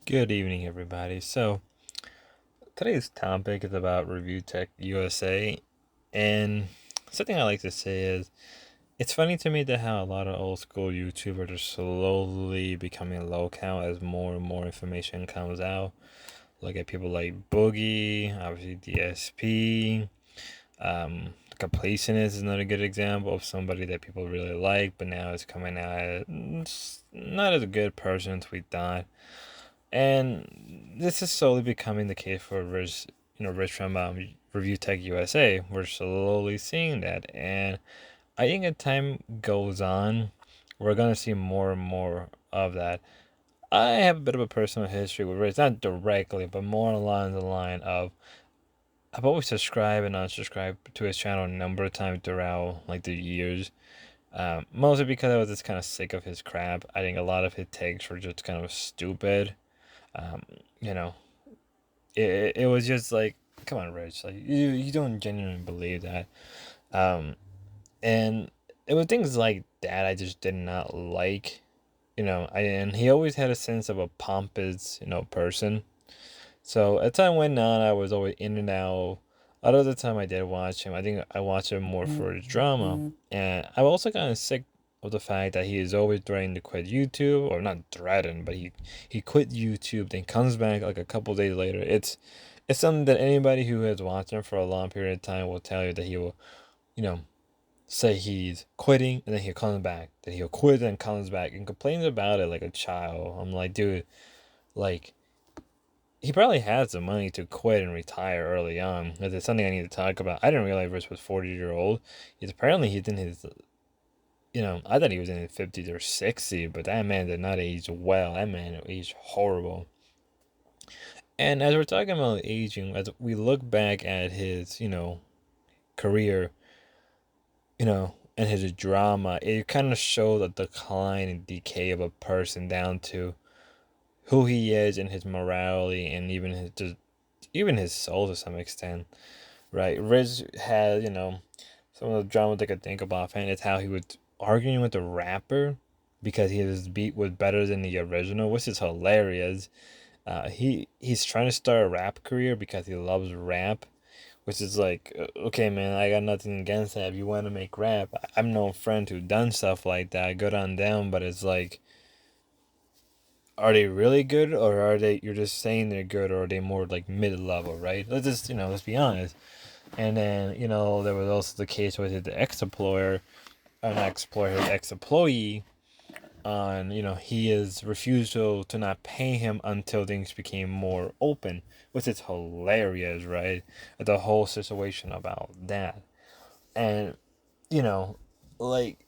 Good evening, everybody. So, today's topic is about Review Tech USA. And something I like to say is it's funny to me that how a lot of old school YouTubers are slowly becoming local as more and more information comes out. Look at people like Boogie, obviously DSP. Completionist is another good example of somebody that people really like, but now it's coming out not as a good person as we thought. And this is slowly becoming the case for Rich from Review Tech USA. We're slowly seeing that, and I think as time goes on, we're gonna see more and more of that. I have a bit of a personal history with Rich, not directly, but more along the line of I've always subscribed and unsubscribed to his channel a number of times throughout like the years. Mostly because I was just kind of sick of his crap. I think a lot of his takes were just kind of stupid. Um, you know, it was just like, come on, Rich, like you don't genuinely believe that. Um, and it was things like that I just did not like. And he always had a sense of a pompous, person. So as time went on, I was always in and out. A lot of the time I did watch him. I think I watched him more for his drama, and I also kind of sick of the fact that he is always threatening to quit YouTube, or not threatened, but he quit YouTube, then comes back like a couple days later. It's something that anybody who has watched him for a long period of time will tell you that he will, you know, say he's quitting and then he'll come back, then he'll quit and comes back and complains about it like a child. I'm like, dude, like he probably has the money to quit and retire early on. Because it's something I need to talk about. I didn't realize Rich was 40 year old. He's in his, I thought he was in his 50s or 60s, but that man did not age well. That man aged horrible. And as we're talking about aging, as we look back at his, career, and his drama, it kind of shows a decline and decay of a person down to who he is and his morality and even his soul to some extent. Right. Riz had, some of the drama they could think about, and it's how he was arguing with the rapper because his beat was better than the original, which is hilarious. He's trying to start a rap career because he loves rap, which is like, okay, man, I got nothing against that. If you want to make rap, I'm no friend who done stuff like that. Good on them, but it's like, are they really good, or are they? You're just saying they're good, or are they more like mid level, right? Let's be honest. And then, there was also the case with the ex-employer, an ex-employer, ex-employee on, he is refusal to not pay him until things became more open, which is hilarious, right? The whole situation about that. And, you know, like,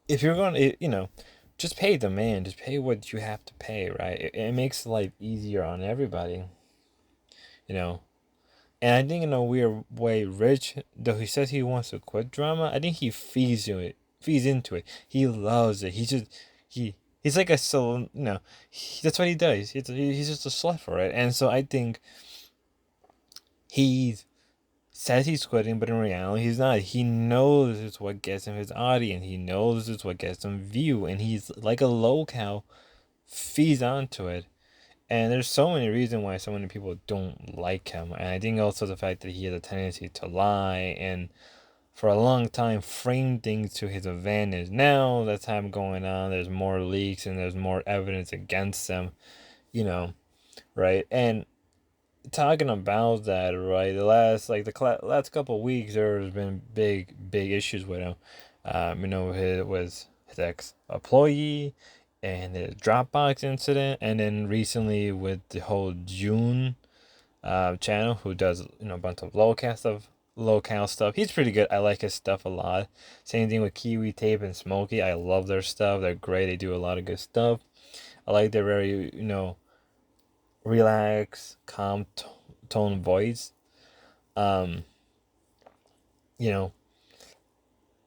if you're going to, just pay the man, just pay what you have to pay, right? It makes life easier on everybody, you know? And I think in a weird way, Rich, though he says he wants to quit drama, I think he feeds into it. He loves it. He's like a soul, that's what he does. He's just a slut for it. And so I think he says he's quitting, but in reality, he's not. He knows it's what gets him his audience. He knows it's what gets him view, and he's like a low cow, feeds onto it. And there's so many reasons why so many people don't like him. And I think also the fact that he has a tendency to lie and for a long time frame things to his advantage. Now that time going on, there's more leaks and there's more evidence against him, you know, right? And talking about that, right? Last couple of weeks, there's been big issues with him. His ex employee and the Dropbox incident, and then recently with the whole June channel who does a bunch of local stuff. He's pretty good. I like his stuff a lot. Same thing with Kiwi Tape and Smokey. I love their stuff. They're great. They do a lot of good stuff. I like their very relaxed, calm tone voice. Um, you know,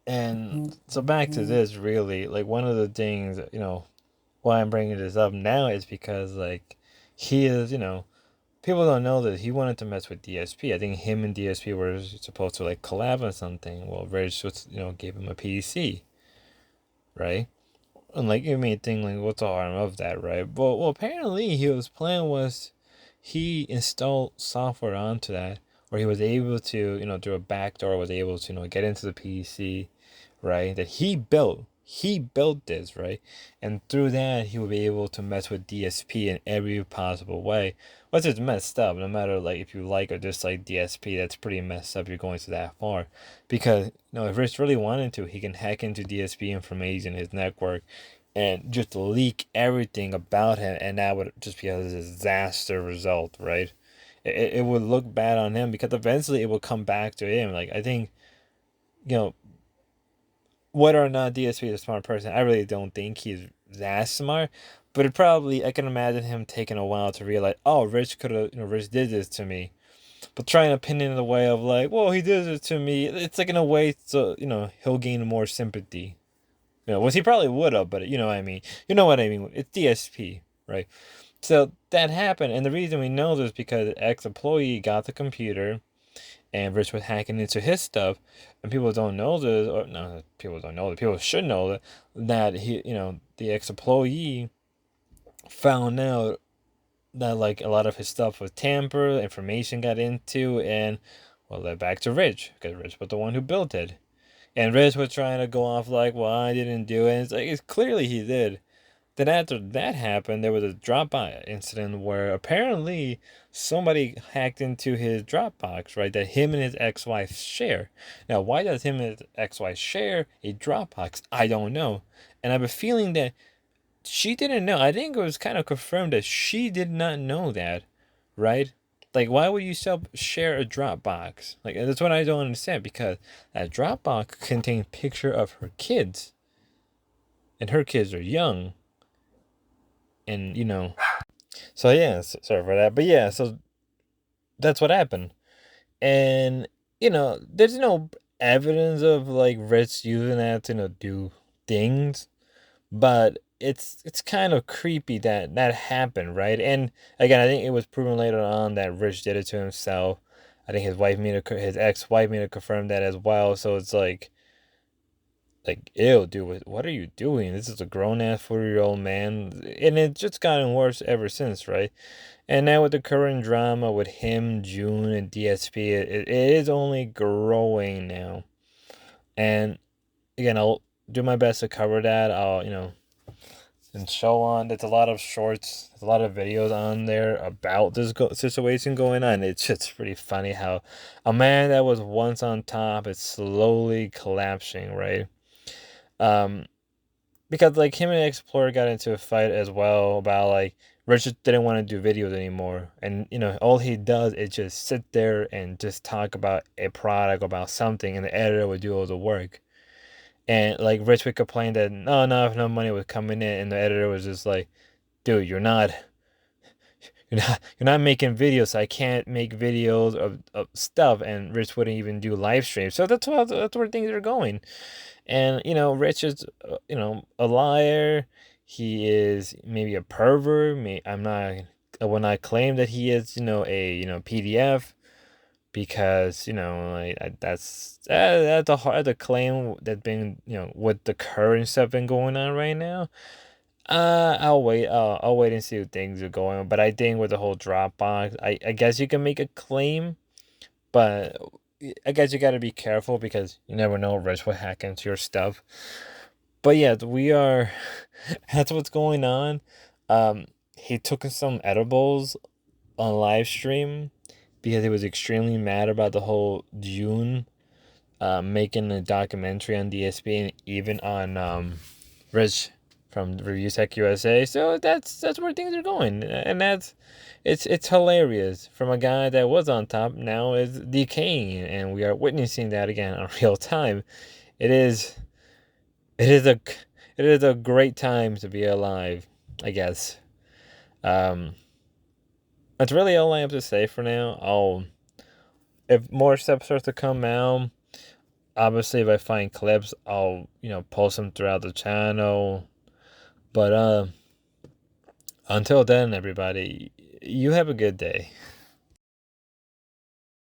and so back to this really, like one of the things, why I'm bringing this up now is because like he is, people don't know that he wanted to mess with DSP. I think him and DSP were supposed to like collab on something. Well, Rich, gave him a PC, right? And like you may think like, what's the harm of that, right? Well, apparently his plan was he installed software onto that, or he was able to, through a backdoor, was able to, get into the PC, right? That he built. He built this, right? And through that, he will be able to mess with DSP in every possible way. Which is messed up. No matter like if you like or dislike DSP, that's pretty messed up. You're going to that far, because if Rich really wanted to, he can hack into DSP information, his network, and just leak everything about him, and that would just be a disaster result, right? It would look bad on him, because eventually it will come back to him. Like, I think, you know, whether or not DSP is a smart person, I really don't think he's that smart. But it probably, I can imagine him taking a while to realize, oh, Rich could have, Rich did this to me. But trying to pin it in the way of like, well, he did it to me. It's like in a way, so he'll gain more sympathy. Which he probably would have, but you know what I mean. You know what I mean. It's DSP, right? So that happened, and the reason we know this is because an ex-employee got the computer, and Rich was hacking into his stuff, and people don't know this, or no, people don't know that. People should know that he, the ex-employee found out that like a lot of his stuff was tampered, information got into, and well, led back to Rich, because Rich was the one who built it. And Rich was trying to go off like, well, I didn't do it. It's like, it's clearly he did. Then after that happened, there was a Dropbox incident where apparently somebody hacked into his Dropbox, right? That him and his ex-wife share. Now, why does him and his ex-wife share a Dropbox? I don't know. And I have a feeling that she didn't know. I think it was kind of confirmed that she did not know that, right? Like, why would you share a Dropbox? Like, that's what I don't understand, because that Dropbox contained picture of her kids, and her kids are young, and So yeah, sorry for that, but yeah, so that's what happened, and there's no evidence of like Rich using that to do things, but it's kind of creepy that that happened, right? And again, I think it was proven later on that Rich did it to himself. I think his ex-wife made to confirm that as well. So it's like ew, dude, what are you doing? This is a grown ass 40-year-old man, and it's just gotten worse ever since, right? And now with the current drama with him, June, and DSP, it is only growing now. And again, I'll do my best to cover that. I'll and so on. There's a lot of shorts, there's a lot of videos on there about this situation going on. It's just pretty funny how a man that was once on top is slowly collapsing, right? Um, because like him and Explorer got into a fight as well about like Richard didn't want to do videos anymore, and all he does is just sit there and just talk about a product, about something, and the editor would do all the work. And like Rich would complain that not enough money was coming in, and the editor was just like, "Dude, you're not making videos. So I can't make videos of stuff." And Rich wouldn't even do live streams. So that's where things are going. And Rich is a liar. He is maybe a pervert. I will not claim that he is a PDF, because like that's a claim that been with the current stuff been going on right now. I'll wait. I'll wait and see what things are going on. But I think with the whole Dropbox, I guess you can make a claim, but I guess you got to be careful, because you never know, Rich will hack into your stuff. But yeah, we are. That's what's going on. He took some edibles on live stream, because he was extremely mad about the whole June making a documentary on DSP, and even on Rich from Review Tech USA. So that's where things are going, and it's hilarious. From a guy that was on top, now is decaying, and we are witnessing that again on real time. It is it is a it is a great time to be alive, I guess. Um, that's really all I have to say for now. If more stuff starts to come out, obviously if I find clips, I'll post them throughout the channel. But until then, everybody, you have a good day.